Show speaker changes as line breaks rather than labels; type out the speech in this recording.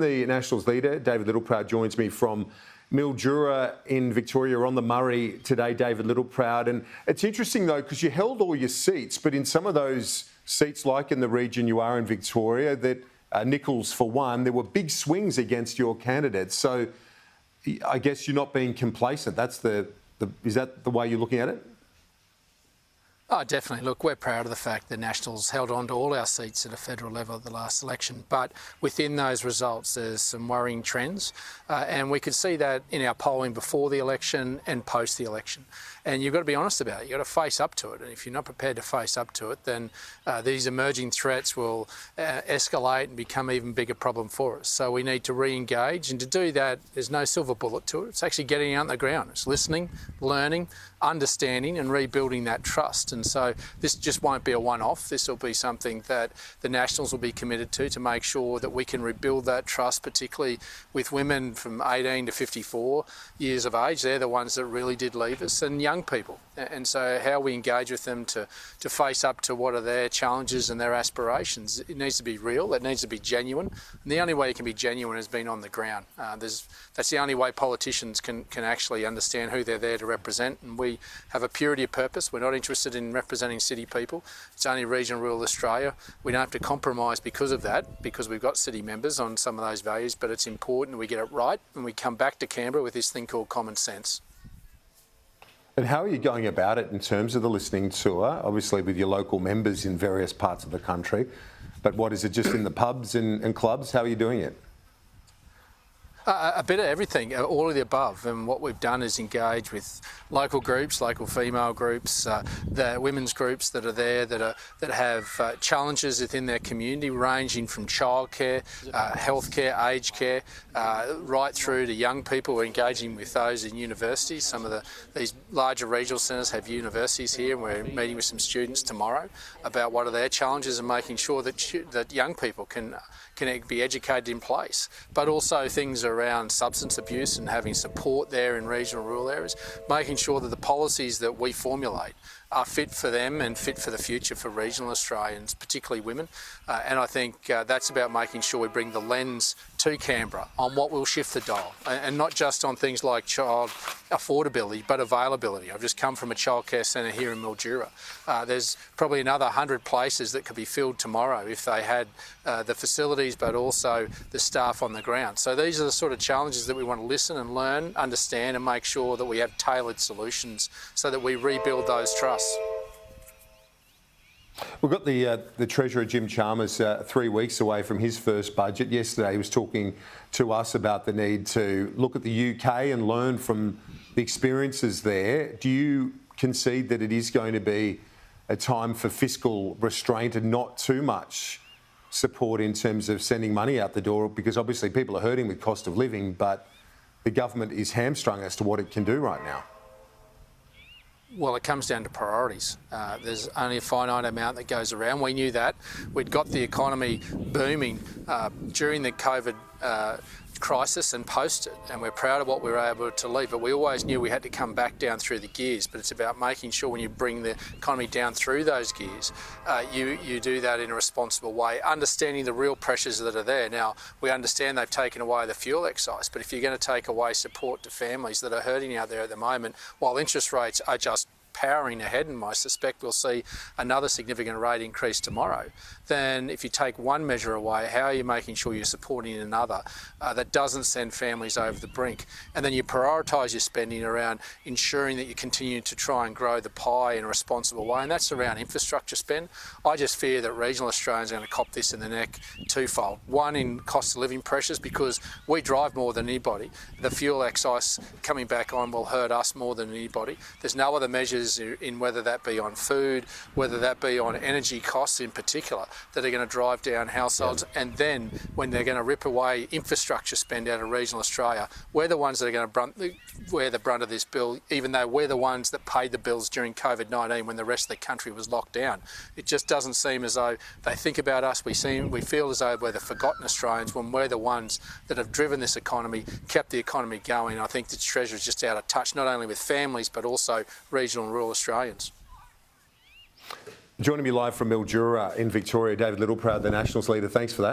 The Nationals leader, David Littleproud, joins me from Mildura in Victoria. We're on the Murray today, David Littleproud. And it's interesting, though, because you held all your seats, but in some of those seats, like in the region you are in Victoria, that Nichols for one, there were big swings against your candidates. So I guess you're not being complacent. Is that the way you're looking at it?
Oh, definitely. Look, we're proud of the fact that Nationals held on to all our seats at a federal level at the last election. But within those results, there's some worrying trends. And we could see that in our polling before the election and post the election. And you've got to be honest about it. You've got to face up to it. And if you're not prepared to face up to it, then these emerging threats will escalate and become an even bigger problem for us. So we need to re-engage. And to do that, there's no silver bullet to it. It's actually getting out on the ground. It's listening, learning, understanding and rebuilding that trust. And so this just won't be a one-off. This will be something that the Nationals will be committed to make sure that we can rebuild that trust, particularly with women from 18 to 54 years of age. They're the ones that really did leave us, and young people. And so how we engage with them to face up to what are their challenges and their aspirations, it needs to be real, it needs to be genuine. And the only way it can be genuine is being on the ground. That's the only way politicians can actually understand who they're there to represent. And we have a purity of purpose. We're not interested in representing city people. It's only regional rural Australia. We don't have to compromise because of that, because we've got city members on some of those values, but it's important we get it right and we come back to Canberra with this thing called common sense.
And how are you going about it in terms of the listening tour? Obviously with your local members in various parts of the country, but what is it, just in the pubs and clubs? How are you doing it?
A bit of everything, all of the above. And what we've done is engage with local groups, local female groups, the women's groups that are there that have challenges within their community, ranging from childcare, healthcare, aged care, right through to young people. We're engaging with those in universities. Some of these larger regional centres have universities here, and we're meeting with some students tomorrow about what are their challenges and making sure that young people can be educated in place, but also things around substance abuse and having support there in regional rural areas, making sure that the policies that we formulate are fit for them and fit for the future for regional Australians, particularly women. And I think that's about making sure we bring the lens to Canberra on what will shift the dial, and not just on things like child affordability, but availability. I've just come from a childcare centre here in Mildura. There's probably another 100 places that could be filled tomorrow if they had the facilities, but also the staff on the ground. So these are the sort of challenges that we want to listen and learn, understand, and make sure that we have tailored solutions so that we rebuild those trusts.
We've got the Treasurer, Jim Chalmers, 3 weeks away from his first budget. Yesterday he was talking to us about the need to look at the UK and learn from the experiences there. Do you concede that it is going to be a time for fiscal restraint and not too much support in terms of sending money out the door? Because obviously people are hurting with cost of living, but the government is hamstrung as to what it can do right now.
Well, it comes down to priorities. There's only a finite amount that goes around. We knew that. We'd got the economy booming during the COVID crisis and post it, and we're proud of what we were able to leave, but we always knew we had to come back down through the gears. But it's about making sure when you bring the economy down through those gears, you do that in a responsible way, understanding the real pressures that are there. Now, we understand they've taken away the fuel excise, but if you're going to take away support to families that are hurting out there at the moment, while interest rates are just powering ahead, and I suspect we'll see another significant rate increase tomorrow, then if you take one measure away, how are you making sure you're supporting another that doesn't send families over the brink? And then you prioritise your spending around ensuring that you continue to try and grow the pie in a responsible way, and that's around infrastructure spend. I just fear that regional Australians are going to cop this in the neck twofold. One, in cost of living pressures, because we drive more than anybody. The fuel excise coming back on will hurt us more than anybody. There's no other measures in whether that be on food, whether that be on energy costs in particular, that are going to drive down households. Yeah. And then when they're going to rip away infrastructure spend out of regional Australia, we're the ones that are going to wear the brunt of this bill, even though we're the ones that paid the bills during COVID-19 when the rest of the country was locked down. It just doesn't seem as though they think about us. We feel as though we're the forgotten Australians when we're the ones that have driven this economy, kept the economy going. I think the Treasurer is just out of touch, not only with families, but also regional and rural Australians.
Joining me live from Mildura in Victoria, David Littleproud, the Nationals leader. Thanks for that.